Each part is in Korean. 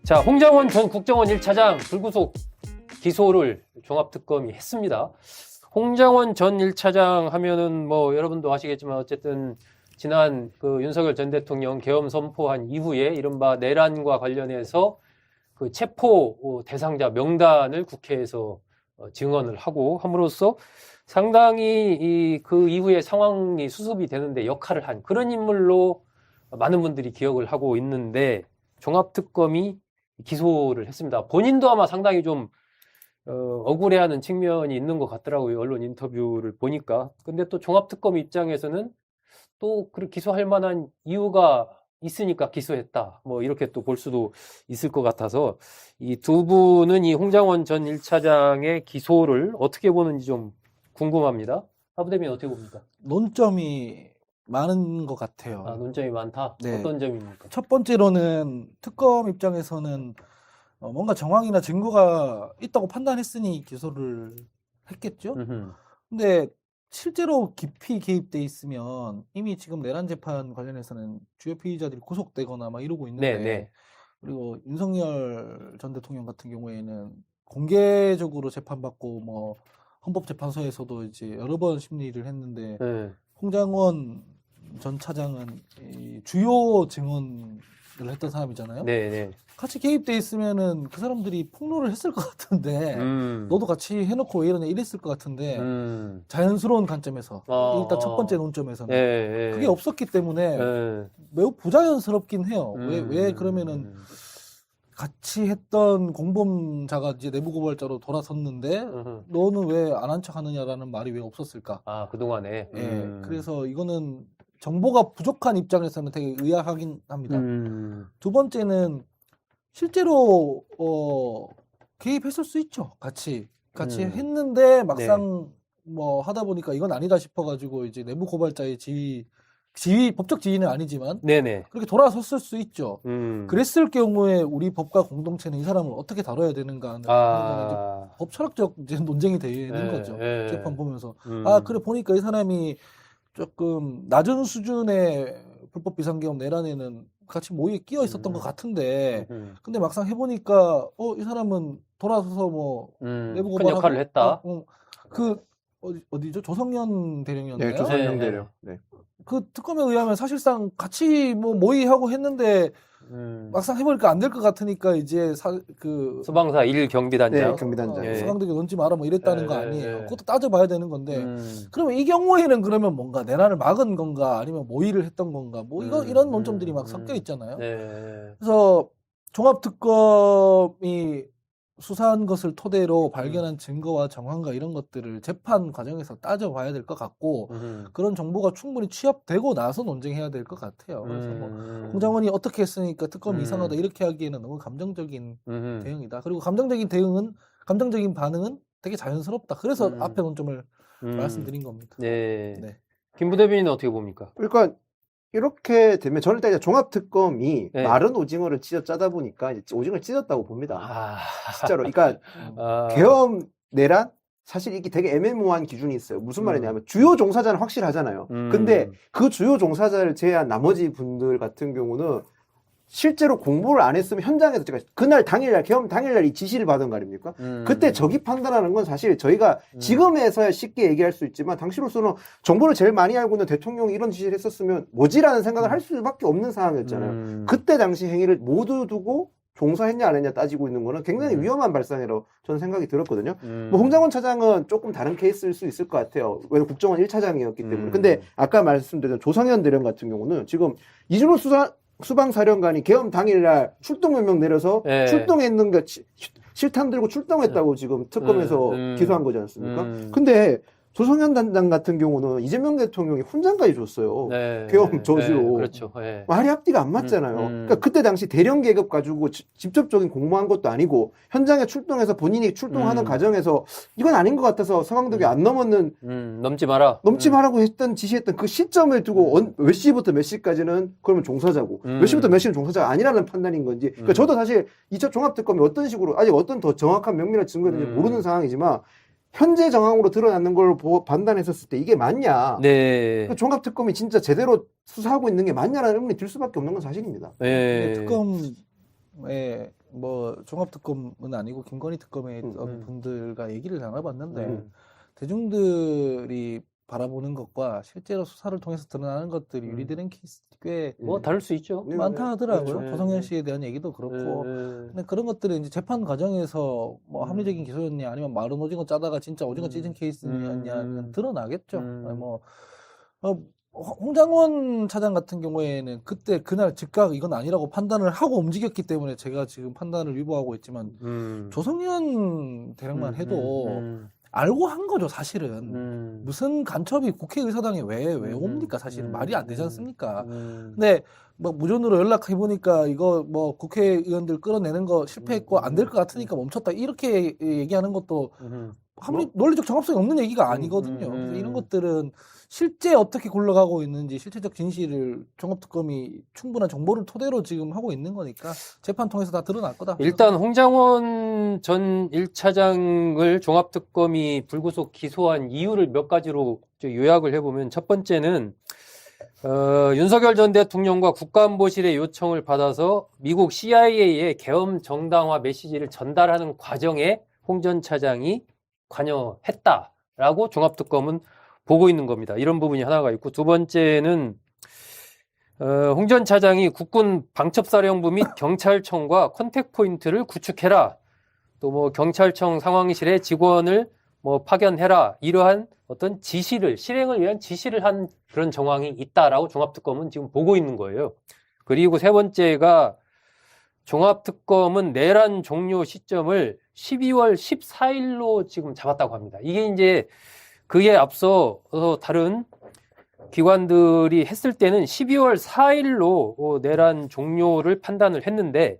자, 홍장원 전 국정원 1차장 불구속 기소를 종합특검이 했습니다. 홍장원 전 1차장 하면은 뭐 여러분도 아시겠지만 어쨌든 지난 그 윤석열 전 대통령 계엄 선포한 이후에 이른바 내란과 관련해서 그 체포 대상자 명단을 국회에서 증언을 하고 함으로써 상당히 그 이후에 상황이 수습이 되는데 역할을 한 그런 인물로 많은 분들이 기억을 하고 있는데 종합특검이 기소를 했습니다. 본인도 아마 상당히 좀 억울해하는 측면이 있는 것 같더라고요. 언론 인터뷰를 보니까. 근데 또 종합특검 입장에서는 또 그렇게 기소할 만한 이유가 있으니까 기소했다. 뭐 이렇게 또 볼 수도 있을 것 같아서 이 두 분은 이 홍장원 전 1차장의 기소를 어떻게 보는지 좀 궁금합니다. 하부대변인 어떻게 봅니까? 논점이 많은 것 같아요. 아, 논점이 많다? 네. 어떤 점입니까? 첫 번째로는 특검 입장에서는 뭔가 정황이나 증거가 있다고 판단했으니 기소를 했겠죠. 근데 실제로 깊이 개입돼 있으면 이미 지금 내란 재판 관련해서는 주요 피의자들이 구속되거나 막 이러고 있는데 네. 그리고 윤석열 전 대통령 같은 경우에는 공개적으로 재판받고 뭐 헌법재판소에서도 이제 여러 번 심리를 했는데 네. 홍장원 전 차장은 이 주요 증언을 했던 사람이잖아요. 네. 같이 개입돼 있으면은 그 사람들이 폭로를 했을 것 같은데 너도 같이 해놓고 왜 이러냐 이랬을 것 같은데 자연스러운 관점에서 일단 첫 번째 논점에서는 네. 그게 없었기 때문에 네. 매우 부자연스럽긴 해요. 왜 그러면은 같이 했던 공범자가 이제 내부 고발자로 돌아섰는데 너는 왜 안 한 척 하느냐라는 말이 왜 없었을까? 아, 그동안에. 예. 그래서 이거는 정보가 부족한 입장에서는 되게 의아하긴 합니다. 두 번째는 실제로 개입했을 수 있죠. 같이 했는데 막상 뭐 하다 보니까 이건 아니다 싶어가지고 이제 내부 고발자의 지위 법적 지위는 아니지만 네네. 그렇게 돌아섰을 수 있죠. 그랬을 경우에 우리 법과 공동체는 이 사람을 어떻게 다뤄야 되는가 하는 거는 이제 법 철학적 이제 논쟁이 되는 거죠. 재판 보면서 아 그래 보니까 이 사람이 조금 낮은 수준의 불법 비상계엄 내란에는 같이 모의에 끼어 있었던 것 같은데 근데 막상 해보니까 이 사람은 돌아서서 뭐 내부 큰 역할을 했다. 어디죠? 조성현 대령이었나요? 네, 조성현 네. 대령. 네. 그 특검에 의하면 사실상 같이 뭐 모의하고 했는데 막상 해보니까 안 될 것 같으니까 이제 소방사 1경비단장. 네, 경비단장. 서강대교 넣지 마라 뭐 이랬다는 거 아니에요. 그것도 따져봐야 되는 건데 그러면 이 경우에는 그러면 뭔가 내란을 막은 건가 아니면 모의를 했던 건가 뭐 이런 논점들이 막 섞여 있잖아요. 그래서 종합특검이 수사한 것을 토대로 발견한 증거와 정황과 이런 것들을 재판 과정에서 따져봐야 될 것 같고 그런 정보가 충분히 취합되고 나서 논쟁해야 될 것 같아요. 그래서 뭐 홍장원이 어떻게 했으니까 특검이 이상하다 이렇게 하기에는 너무 감정적인 대응이다. 그리고 감정적인 반응은 되게 자연스럽다. 그래서 앞에 논점을 말씀드린 겁니다. 네. 김 부대변인은 어떻게 봅니까? 그러니까 이렇게 되면 저는 일단 종합특검이 네. 마른 오징어를 찢어 짜다 보니까 이제 오징어를 찢었다고 봅니다. 진짜로. 그러니까 아. 계엄 내란 사실 이게 되게 애매모호한 기준이 있어요. 무슨 말이냐면 주요 종사자는 확실하잖아요. 근데 그 주요 종사자를 제외한 나머지 분들 같은 경우는 실제로 공부를 안 했으면 현장에서 제가 그날 당일날 계엄 당일날 이 지시를 받은 거 아닙니까? 그때 적이 판단하는 건 사실 저희가 지금에서야 쉽게 얘기할 수 있지만 당시로서는 정보를 제일 많이 알고 있는 대통령이 이런 지시를 했었으면 뭐지라는 생각을 할 수밖에 없는 상황이었잖아요. 그때 당시 행위를 모두 두고 종사했냐 안 했냐 따지고 있는 거는 굉장히 위험한 발상이라고 저는 생각이 들었거든요. 뭐 홍장원 차장은 조금 다른 케이스일 수 있을 것 같아요. 왜냐면 국정원 1차장이었기 때문에. 근데 아까 말씀드린 조성현 대령 같은 경우는 지금 이준호 수방사령관이 계엄 당일날 출동 명령 내려서 출동했는 게 실탄 들고 출동했다고 지금 특검에서 기소한 거지 않습니까? 근데 조성현 단장 같은 경우는 이재명 대통령이 훈장까지 줬어요. 계엄 저지로. 그렇죠. 말이 앞뒤가 안 맞잖아요. 그러니까 그때 당시 대령 계급 가지고 직접적인 공모한 것도 아니고 현장에 출동해서 본인이 출동하는 과정에서 이건 아닌 것 같아서 서강대교 안 넘었는 넘지 마라. 넘지 말라고 지시했던 그 시점을 두고 몇 시부터 몇 시까지는 그러면 종사자고 몇 시부터 몇 시는 종사자가 아니라는 판단인 건지 그러니까 저도 사실 2차 종합특검이 어떤 식으로 아직 어떤 더 정확한 명밀한 증거가 있는지 모르는 상황이지만 현재 정황으로 드러나는 걸 판단했었을 때 이게 맞냐? 그 종합특검이 진짜 제대로 수사하고 있는 게 맞냐라는 의문이 들 수밖에 없는 건 사실입니다. 특검의 뭐 종합특검은 아니고 김건희 특검의 분들과 얘기를 나눠봤는데 대중들이 바라보는 것과 실제로 수사를 통해서 드러나는 것들이 유리되는 케이스 꽤 뭐 다를 수 있죠. 많다 하더라고요. 그렇죠. 조성현 씨에 대한 얘기도 그렇고. 근데 그런 것들은 이제 재판 과정에서 뭐 합리적인 기소였냐 아니면 마른 오징어 짜다가 진짜 오징어 찢은 케이스였냐는 드러나겠죠. 뭐 홍장원 차장 같은 경우에는 그때 그날 즉각 이건 아니라고 판단을 하고 움직였기 때문에 제가 지금 판단을 유보하고 있지만 조성현 대령만 해도 알고 한 거죠, 사실은. 무슨 간첩이 국회의사당에 왜 옵니까, 사실은. 말이 안 되지 않습니까? 근데, 뭐, 무전으로 연락해보니까 이거 뭐, 국회의원들 끌어내는 거 실패했고, 안 될 것 같으니까 멈췄다. 이렇게 얘기하는 것도, 논리적 정합성이 없는 얘기가 아니거든요. 그래서 이런 것들은 실제 어떻게 굴러가고 있는지, 실체적 진실을 종합특검이 충분한 정보를 토대로 지금 하고 있는 거니까, 재판 통해서 다 드러날 거다. 일단 홍장원 전 1차장을 종합특검이 불구속 기소한 이유를 몇 가지로 요약을 해보면, 첫 번째는 윤석열 전 대통령과 국가안보실의 요청을 받아서 미국 CIA의 계엄 정당화 메시지를 전달하는 과정에 홍 전 차장이 관여했다라고 종합특검은 보고 있는 겁니다. 이런 부분이 하나가 있고, 두 번째는 홍 전 차장이 국군 방첩사령부 및 경찰청과 컨택포인트를 구축해라. 또 뭐 경찰청 상황실에 직원을 뭐 파견해라. 이러한 어떤 지시를, 실행을 위한 지시를 한 그런 정황이 있다라고 종합특검은 지금 보고 있는 거예요. 그리고 세 번째가 종합특검은 내란 종료 시점을 12월 14일로 지금 잡았다고 합니다. 이게 이제 그에 앞서 다른 기관들이 했을 때는 12월 4일로 내란 종료를 판단을 했는데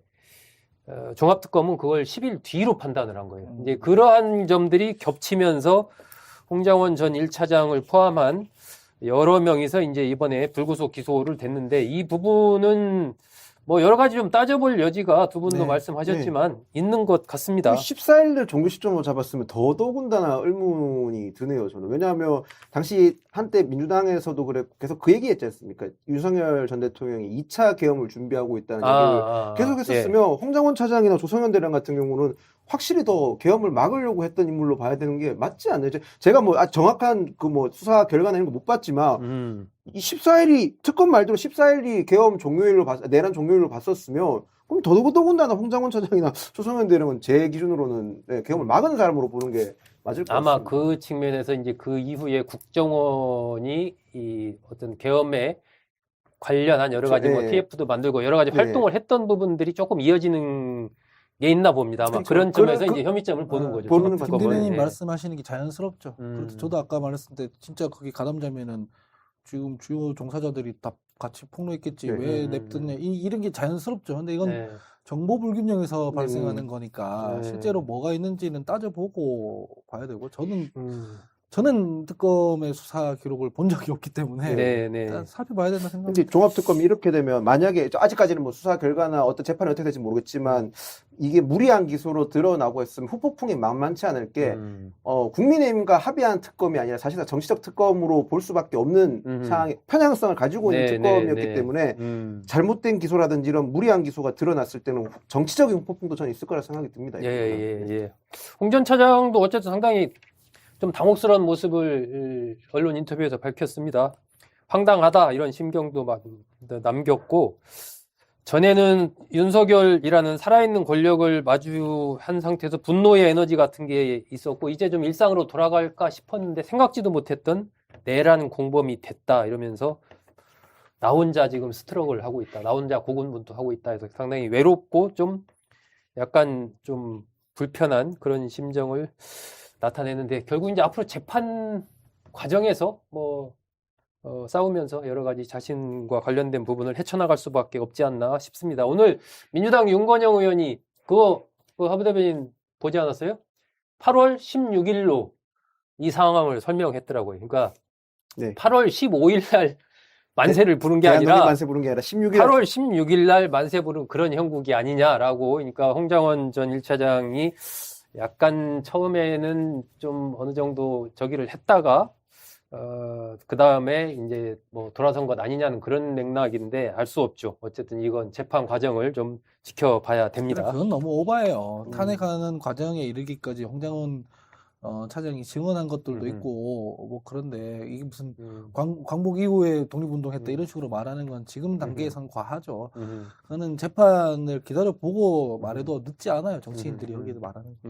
종합특검은 그걸 10일 뒤로 판단을 한 거예요. 이제 그러한 점들이 겹치면서 홍장원 전 1차장을 포함한 여러 명이서 이제 이번에 불구속 기소를 됐는데 이 부분은 뭐 여러 가지 좀 따져볼 여지가 두 분도 말씀하셨지만 있는 것 같습니다. 14일을 종료 시점으로 잡았으면 더더군다나 의문이 드네요, 저는. 왜냐하면 당시 한때 민주당에서도 그래 계속 그 얘기했지 않습니까? 윤석열 전 대통령이 2차 계엄을 준비하고 있다는 얘기를 계속 했었으면 홍장원 차장이나 조성현 대령 같은 경우는 확실히 더 계엄을 막으려고 했던 인물로 봐야 되는 게 맞지 않나요? 제가 뭐 정확한 그 뭐 수사 결과나 이런 거 못 봤지만 이 14일이 특검 말대로 14일이 계엄 종료일로 내란 종료일로 봤었으면 그럼 더더군다나 홍장원 차장이나 조성현 대령은 제 기준으로는 계엄을 막은 사람으로 보는 게 맞을 것 같습니다. 아마 그 측면에서 이제 그 이후에 국정원이 이 어떤 계엄에 관련한 여러 가지 뭐 TF도 만들고 여러 가지 활동을 했던 부분들이 조금 이어지는 게 있나 봅니다. 아마 그런 점에서 이제 혐의점을 보는 거죠. 김 대리님 말씀하시는 게 자연스럽죠. 그래서 저도 아까 말했을 때 진짜 거기 가담자면은 지금 주요 종사자들이 다 같이 폭로했겠지. 왜 냅뒀냐. 이런 게 자연스럽죠. 근데 이건 정보 불균형에서 발생하는 거니까 실제로 뭐가 있는지는 따져보고 봐야 되고 저는 특검의 수사 기록을 본 적이 없기 때문에 일단 살펴봐야 된다 생각합니다. 근데 종합특검이 이렇게 되면 만약에 아직까지는 뭐 수사 결과나 어떤 재판이 어떻게 될지 모르겠지만 이게 무리한 기소로 드러나고 했으면 후폭풍이 만만치 않을 게 국민의힘과 합의한 특검이 아니라 사실상 정치적 특검으로 볼 수밖에 없는 상황이 편향성을 가지고 있는 특검이었기 때문에 잘못된 기소라든지 이런 무리한 기소가 드러났을 때는 정치적인 후폭풍도 저는 있을 거라 생각이 듭니다. 홍 전 차장도 어쨌든 상당히 좀 당혹스러운 모습을 언론 인터뷰에서 밝혔습니다. 황당하다 이런 심경도 막 남겼고 전에는 윤석열이라는 살아있는 권력을 마주한 상태에서 분노의 에너지 같은 게 있었고 이제 좀 일상으로 돌아갈까 싶었는데 생각지도 못했던 내란 공범이 됐다 이러면서 나 혼자 지금 스트럭을 하고 있다. 나 혼자 고군분투하고 있다 해서 상당히 외롭고 좀 약간 좀 불편한 그런 심정을 나타내는데 결국 이제 앞으로 재판 과정에서 뭐 싸우면서 여러 가지 자신과 관련된 부분을 헤쳐나갈 수밖에 없지 않나 싶습니다. 오늘 민주당 윤건영 의원이 그거 하부 대변인 보지 않았어요? 8월 16일로 이 상황을 설명했더라고요. 그러니까 8월 15일 날 만세를 부른 게 아니라 만세 부른 게 아니라 16일 8월 16일 날 만세 부른 그런 형국이 아니냐라고. 그러니까 홍장원 전 1차장이 약간 처음에는 좀 어느 정도 저기를 했다가 그 다음에 이제 뭐 돌아선 것 아니냐는 그런 맥락인데 알 수 없죠. 어쨌든 이건 재판 과정을 좀 지켜봐야 됩니다. 그건 너무 오바예요. 탄핵하는 과정에 이르기까지 홍장원 차장이 증언한 것들도 있고 뭐 그런데 이게 무슨 광복 이후에 독립운동했다 이런 식으로 말하는 건 지금 단계에선 과하죠. 그거는 재판을 기다려보고 말해도 늦지 않아요. 정치인들이 여기에 말하는 거.